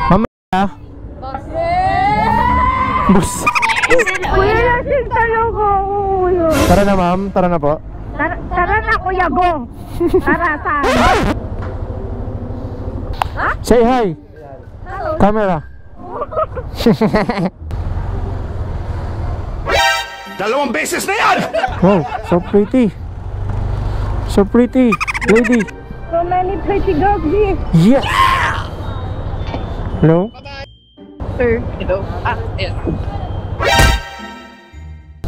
Mamaya. Bus. Kuya natin tanong ko. Tara na ma'am, tara na po. Tara na kuya, go. Tara, tara. Say hi. Hello. Camera. Dalawang beses na yan! Wow, so pretty. So pretty, lady. So many pretty girls here. Yes. Hello? Sir, hello. Yes.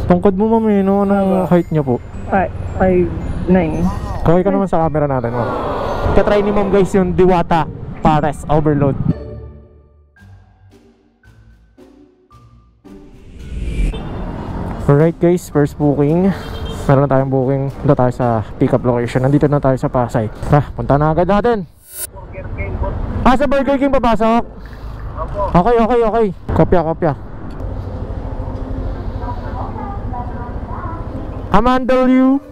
Tungkod mo ma'am eh, no? Anong height niyo po? 5'9". Kaway ka naman sa camera natin ma'am. Katry ni ma'am guys yung Diwata Pares Overload. Alright guys, first booking. Meron na tayong booking. Punta tayo sa pick-up location. Nandito na tayo sa Pasay. Punta na agad natin. Sa Burger King papasok? Okay. Kopya. Amandal you?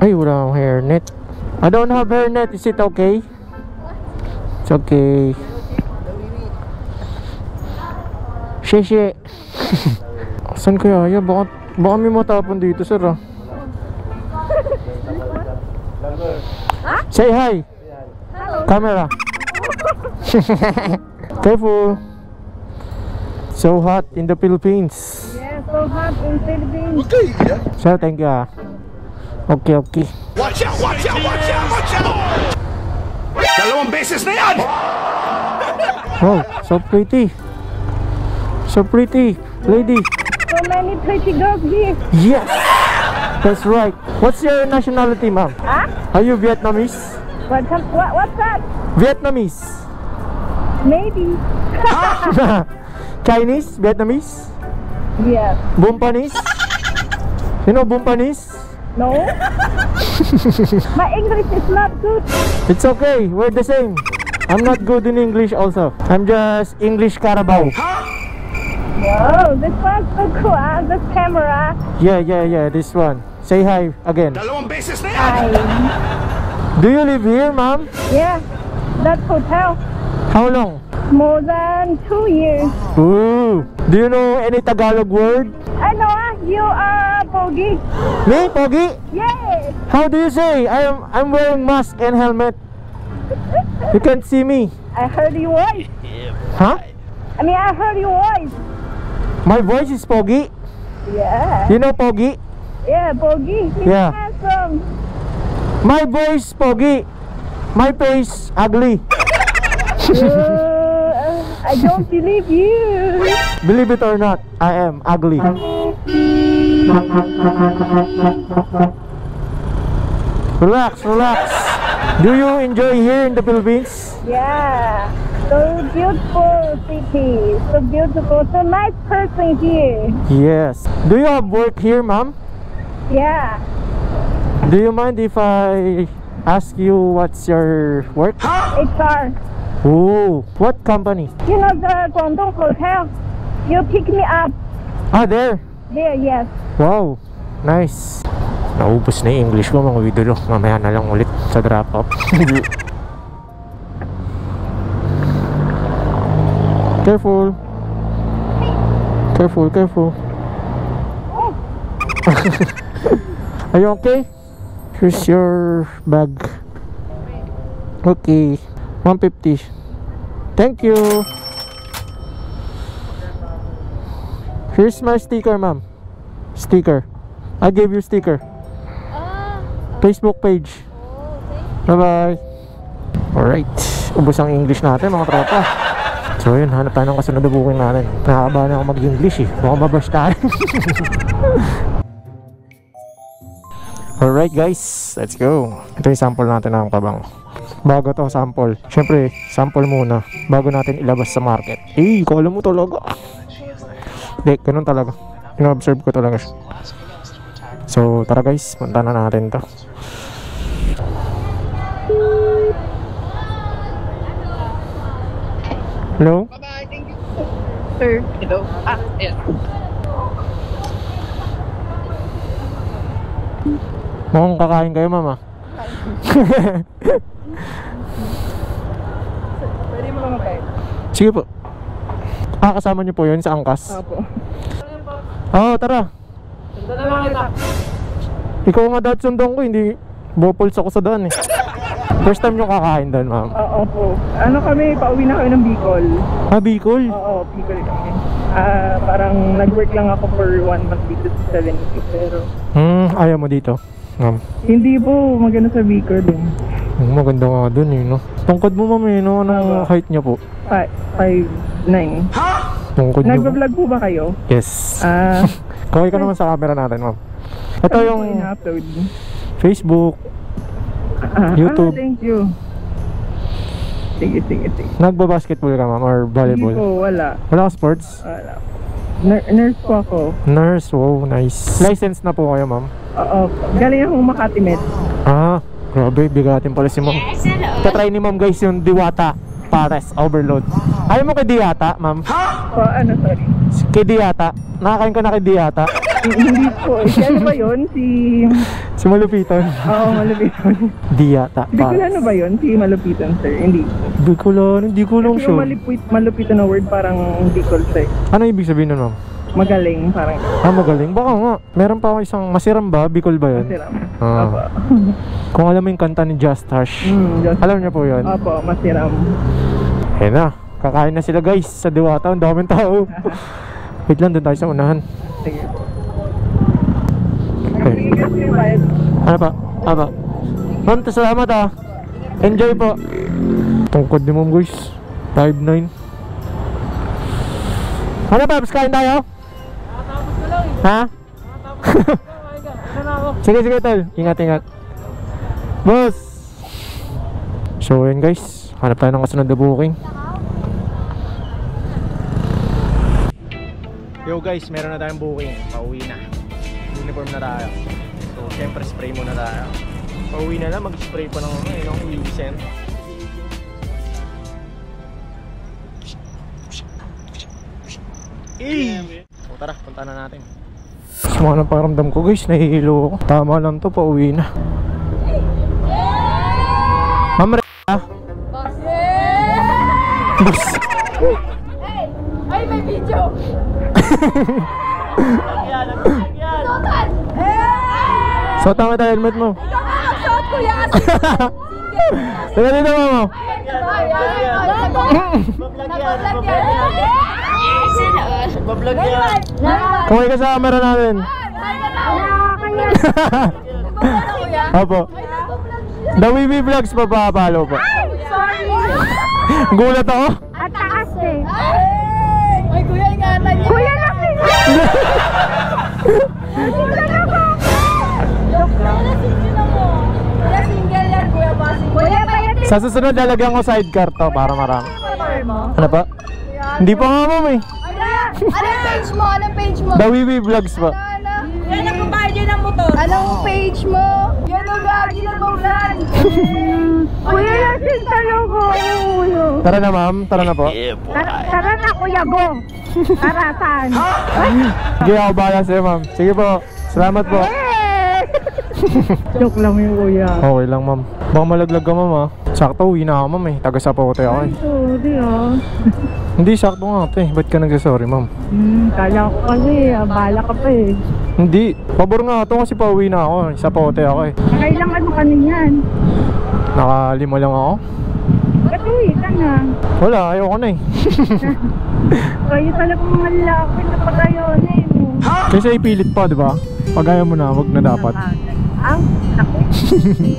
Ay, wala akong hairnet. I don't have hairnet. Is it okay? It's okay. Sheshe. Saan kaya yan? Baka may matapon dito, sir. Say hi. Hello. Camera. Careful. So hot in the Philippines. Yeah, so hot in Philippines. Sir, thank you. Okay. Watch out! Dalawang beses na yan! Wow, so pretty. So pretty, lady. So many pretty girls here. Yes, that's right. What's your nationality, ma'am? Are you Vietnamese? What's that? Vietnamese. Maybe. Chinese, Vietnamese, Yeah. Bumpanese. You know Bumpanese? No. My English is not good. It's okay, we're the same. I'm not good in English also. I'm just English Carabao. Wow, this one's so cool. This camera. Yeah, this one. Say hi again. Dalawang beses na yan! Do you live here, ma'am? Yeah, that hotel. How long? More than 2 years. Ooh. Do you know any Tagalog word? I know you are Bogi. Me, Pogi? Yes. How do you say? I'm wearing mask and helmet. You can't see me. I heard your voice. Huh? I heard your voice. My voice is Pogi. Yeah. You know Pogi? Yeah, Bogi. He's Yeah. handsome. My voice Pogi. My face ugly. I don't believe you. Believe it or not, I am ugly. Relax. Do you enjoy here in the Philippines? Yeah. So beautiful city. So beautiful. So nice person here. Yes. Do you have work here, ma'am? Yeah. Do you mind if I ask you what's your work? HR. Oh, what company? You know the Guangdong Hotel? You pick me up. There. There, yes. Wow, nice. Naubos na yung English ko mga idolo. Mamaya na lang ulit sa drop off. Careful. Oh. Are you okay? Here's your bag. Okay, 150. Thank you. Here's my sticker, ma'am. Sticker. I gave you sticker. Facebook page. Bye-bye. Alright. Ubos ang English natin mga tropa. So yun, hanap tayo ng kasunod na booking natin. Nakakabahan ako mag-English eh. Mukhang mabash tayo. Alright guys, let's go. Ito yung sample natin ng kabang. Bago to sample. Siyempre, sample muna bago natin ilabas sa market. Kala mo talaga. Hindi, ganun talaga. Ino-observe ko talaga siya. So tara guys, punta na natin to. Hello? Bye-bye, thank you. Sir, hello. Yes. Mukhang kakain kayo, mama. Sige po. Kasama niyo po yun sa angkas? Opo. Oo, tara. Sundan na lang kita. Ikaw nga dapat sundong ko, hindi bupuls ako sa daan eh. First time nyo kakain doon, ma'am? Oo po. Ano kami, pauwi na kami ng Bicol. Bicol? Oo, Bicol kami. Parang nag-work lang ako for 1 month dito sa 70. Pero ayaw mo dito, ma'am? hindi po, maganda sa Bicol din. Maganda nga doon eh, no? Tungkod mo, ma'am eh, no? Anong height niya po? 5'9". Tungkod niyo po? Nagbablog po ba kayo? Yes. Ah, Kaway ka naman sa camera natin, ma'am. Ito ano yung po ina-upload? Facebook, YouTube. Thank you. Sige. Nagbabasketball ka, ma'am, or Hindi volleyball? po, wala. Wala ka sports? Wala. Nurse po ako. Nurse, wow, nice. License na po kayo, ma'am? Oo, galing akong Makati Med. Grabe, bigatin pala si ma'am. Katry ni ma'am guys yung Diwata Pares Overload. Ayaw mo kay Diwata, ma'am? Sorry. Kay Diwata? Nakakain ka na kay Diwata? Hindi po. Ano ba yun? Si Malupiton. Oo, Malupiton. Diwata Pares. Ano ba yun? Si Malupiton, sir. Hindi. Hindi ko lang Kasi sure. yung Malupiton na word parang Bicol, sir. Ano ibig sabihin nun, ma'am? Magaling, parang Magaling. Baka nga. Meron pa ako isang Masiram ba? Bicol ba yun? masiram. Opo. Kung alam mo yung kanta ni Just Hush. Alam niyo po yun? Opo, masiram. Ayan na. Kakain na sila guys sa Diwata. Ang daming tao. Wait lang, doon tayo sa unahan. Sige. Okay. Ano pa? Ma'am, salamat ah. Enjoy po. Tungkod ni ma'am guys. 5'9". Ano pa? Kain tayo? Tapos ko lang eh. Ha? Ano na ako? Sige tol. Ingat. Boss! So yun guys. Hanap tayo ng kasunod na booking. Yo guys, meron na tayong booking. Pauwi na. Uniform na tayo. So syempre spray muna tayo. Pauwi na lang. Mag-spray pa ng Lucent. So tara, punta na natin. Sumama ng pakiramdam ko guys, nahihilo ako. Tama lang to, pauwi na. Ma'am Boss! Ay, may video! So tama tayo helmet mo. Ikaw nga magsuot ko yan! Teka dito mo. Bablog yan. Kumay ka sa camera natin. Opo. The Wiwi Vlogs pa pa-follow po. Gulat ako. At taas eh. Ay, kuya, ingatan niya! Kuya natin! Kuya, single yan, kuya, bossing. Kuya, bayad Sa susunod lalagyan ko sidecar to para marami. Ano pa? Hindi pa nga ma'am eh. Anong page mo? Anong page mo? The Wiwi Vlogs po. Yan ang babayad yun ng motor. Anong page mo? Yan ang gagi ng bawlan. Kuya natin talaga. Tara na ma'am, tara na po. Tara na kuya, go. Tara, saan? Sige ako bahala sa'yo ma'am. Sige po, salamat po. Joke lang yung kuya. Okay lang ma'am. Baka malaglag ka ma'am ah. Sakto uwi na ako ma'am eh. Taga Sapote ako eh. Sorry ah. Hindi, sakto nga ito eh. Ba't ka nagsasorry ma'am? Kala ko kasi, bala ka pa eh. Hindi, pabor nga ito kasi pauwi na ako. Sapote ako eh. Kailangan mo kanina yan. Nakalima lang ako. Ba't uwi ka na? Wala, ayoko na eh. Kayo talagang mga lalaki na pagayon eh. Kasi ipilit pa, di ba? Pag ayaw mo na, wag na dapat. Ang, ako.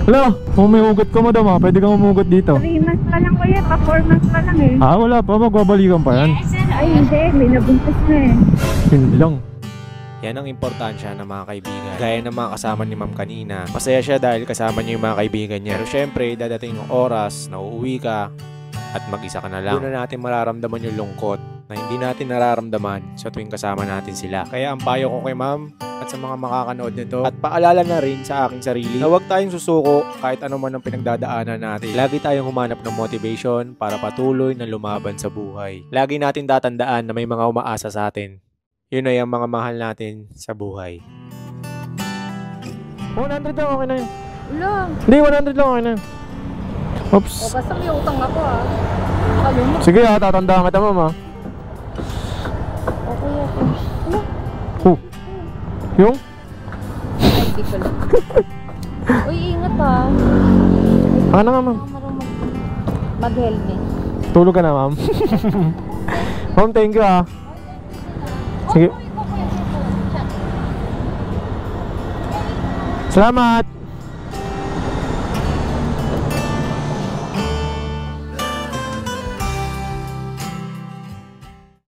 Hala, kung may ugat ka madam ha, pwede kang umugot dito. 3 months pa lang kuya, pa 4 months pa lang eh. Wala pa, magbabalikan pa yan. Ay hindi, may nabuntis na eh. Hindi lang. Yan ang importansya ng mga kaibigan. Gaya ng mga kasama ni ma'am kanina. Masaya siya dahil kasama niya yung mga kaibigan niya. Pero syempre, dadating yung oras na uuwi ka at mag-isa ka na lang. Doon na natin mararamdaman yung lungkot na hindi natin nararamdaman sa tuwing kasama natin sila. Kaya ang payo ko kay ma'am at sa mga makakanood nito at paalala na rin sa aking sarili na huwag tayong susuko kahit ano man ang pinagdadaanan natin. Lagi tayong humanap ng motivation para patuloy na lumaban sa buhay. Lagi natin tatandaan na may mga umaasa sa atin. Yun ay ang mga mahal natin sa buhay. 100 lang, okay na yun. Ulo. Hindi, 100 lang, okay na yun. Oops. O, basta may utang ako ah. Sige ha, tatandaan kita ma'am ha. Okay. Yung? Ay, di ko lang. Uy, ingat ha. Ano nga ma'am? Mag-helmet. Tulog ka na ma'am. Ma'am, thank you ha. Sige. Salamat.